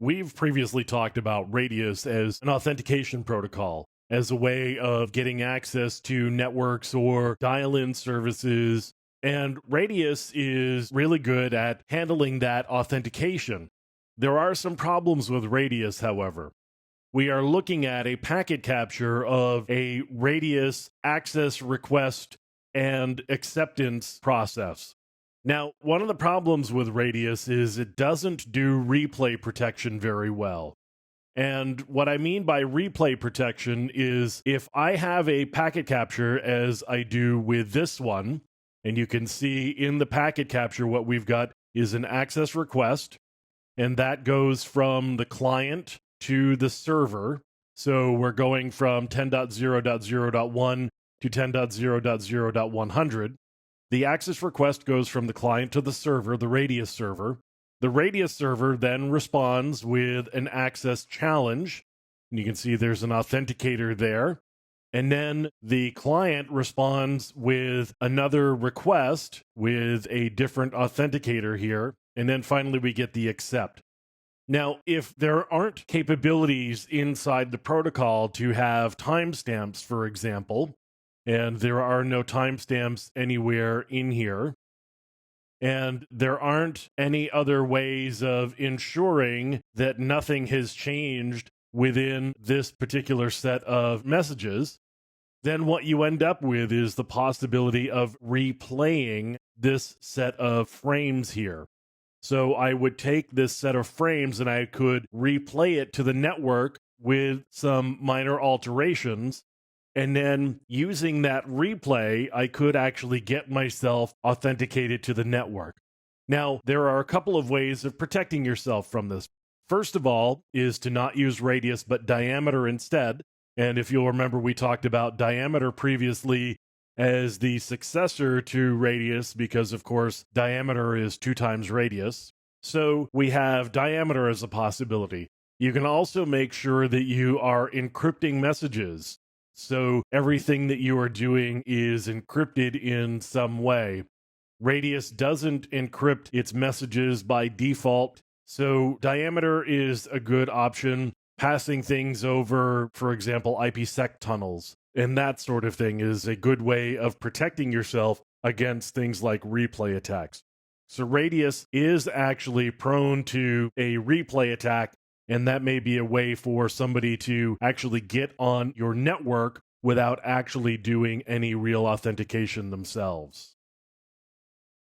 We've previously talked about Radius as an authentication protocol, as a way of getting access to networks or dial in services. And Radius is really good at handling that authentication. There are some problems with Radius, however. We are looking at a packet capture of a Radius access request and acceptance process. Now, one of the problems with Radius is it doesn't do replay protection very well. And what I mean by replay protection is if I have a packet capture, as I do with this one, and you can see in the packet capture what we've got is an access request, and that goes from the client to the server. So we're going from 10.0.0.1 to 10.0.0.100. The access request goes from the client to the server, the Radius server. The Radius server then responds with an access challenge. And you can see there's an authenticator there. And then the client responds with another request with a different authenticator here. And then finally, we get the accept. Now, if there aren't capabilities inside the protocol to have timestamps, for example, and there are no timestamps anywhere in here, and there aren't any other ways of ensuring that nothing has changed within this particular set of messages, then what you end up with is the possibility of replaying this set of frames here. So I would take this set of frames and I could replay it to the network with some minor alterations. And then using that replay, I could actually get myself authenticated to the network. Now, there are a couple of ways of protecting yourself from this. First of all is to not use Radius, but Diameter instead. And if you'll remember, we talked about Diameter previously as the successor to Radius, because of course, Diameter is 2 times Radius. So we have Diameter as a possibility. You can also make sure that you are encrypting messages. So everything that you are doing is encrypted in some way. Radius doesn't encrypt its messages by default. So Diameter is a good option. Passing things over, for example, IPsec tunnels and that sort of thing is a good way of protecting yourself against things like replay attacks. So Radius is actually prone to a replay attack, and that may be a way for somebody to actually get on your network without actually doing any real authentication themselves.